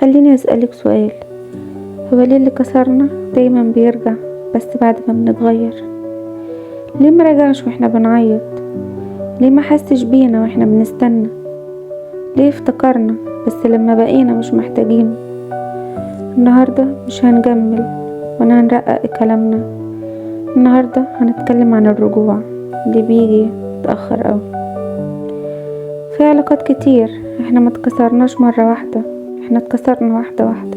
خليني أسألك سؤال. هو ليه اللي كسرنا دايما بيرجع بس بعد ما بنتغير؟ ليه ما رجعش واحنا بنعيط؟ ليه ما حسش بينا واحنا بنستنى؟ ليه افتكرنا بس لما بقينا مش محتاجينه؟ النهاردة مش هنجمل ولا هنرقق كلامنا. النهاردة هنتكلم عن الرجوع اللي بيجي متأخر أوي. في علاقات كتير احنا ما اتكسرناش مرة واحدة، احنا اتكسرنا واحدة واحدة.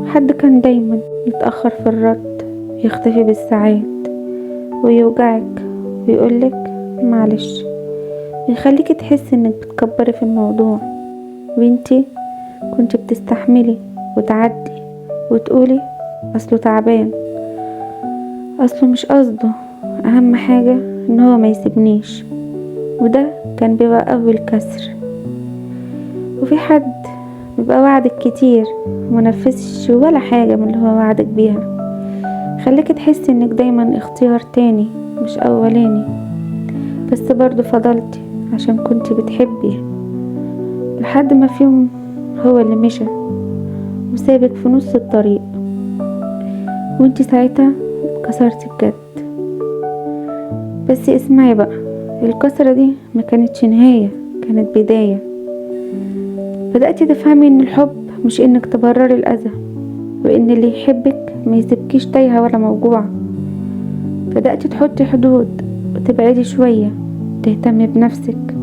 حد كان دايما يتأخر في الرد، يختفي بالساعات ويوجعك ويقولك معلش، يخليكي تحسي انك بتكبري في الموضوع، وانتي كنت بتستحملي وتعدي وتقولي اصله تعبان، اصله مش قصده، اهم حاجة ان هو ما يسيبنيش. وده كان بيبقى اول كسر. وفي حد بيبقى وعدك كتير ومنفذش ولا حاجة من اللي هو وعدك بيها، خليكي تحسي انك دايما اختيار تاني مش اولاني، بس برضو فضلتي عشان كنتي بتحبي، لحد ما في يوم هو اللي مشى وسابك في نص الطريق، وانتي ساعتها اتكسرتي بجد. بس اسمعي بقى، الكسرة دي ما كانتش نهاية، كانت بداية. بدأتي تفهمي ان الحب مش انك تبرري الأذى، وان اللي يحبك ما يسيبكيش تايهة ولا موجوعة. بدأتي تحطي حدود وتبعدي شوية، تهتمي بنفسك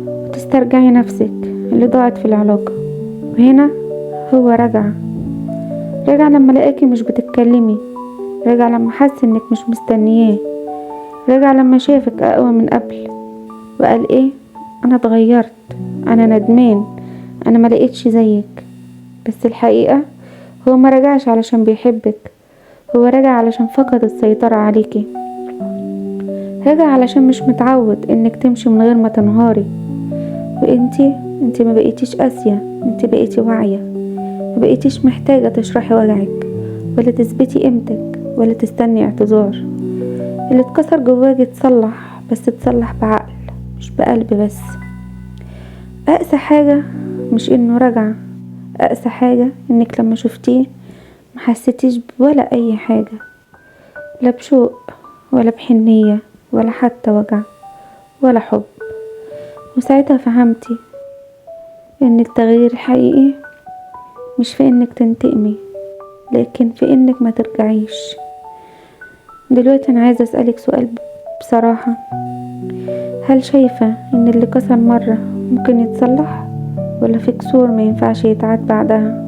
وتسترجعي نفسك اللي ضاعت في العلاقة. وهنا هو رجع لما لقاكي مش بتتكلمي، رجع لما حس انك مش مستنياه، رجع لما شافك اقوى من قبل وقال ايه، انا اتغيرت، انا ندمان، انا ما لقيتش زيك. بس الحقيقة هو ما رجعش علشان بيحبك، هو رجع علشان فقد السيطرة عليكي، رجع علشان مش متعود انك تمشي من غير ما تنهاري. وانتي ما بقيتيش قاسية، انتي بقيتي واعية، ما بقيتيش محتاجة تشرحي وجعك ولا تثبتي قيمتك ولا تستني اعتذار. اللي اتكسر جواك اتصلح، بس اتصلح بعقل مش بقلب بس. اقسى حاجة مش انه رجع، اقسى حاجة انك لما شفتيه ما حسيتيش ولا اي حاجة، لا بشوق ولا بحنية ولا حتى وجع ولا حب. وساعتها فهمتي ان التغيير الحقيقي مش في انك تنتقمي، لكن في انك ما ترجعيش. دلوقتي انا عايزة اسألك سؤال بصراحة، هل شايفة ان اللي كسر مرة ممكن يتصلح، ولا في كسور ما ينفعش يتعاد بعدها؟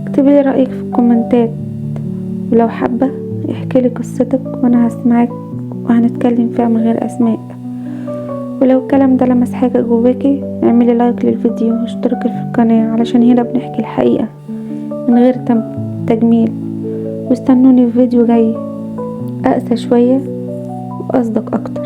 اكتبي لي رأيك في الكومنتات، ولو حابة احكي لي قصتك وانا هسمعك وهنتكلم فيها من غير اسماء. ولو الكلام ده لمس حاجة جواكي اعملي لايك للفيديو واشتركي في القناة، علشان هنا بنحكي الحقيقة من غير تجميل. واستنوني في فيديو جاي اقسى شوية واصدق اكتر.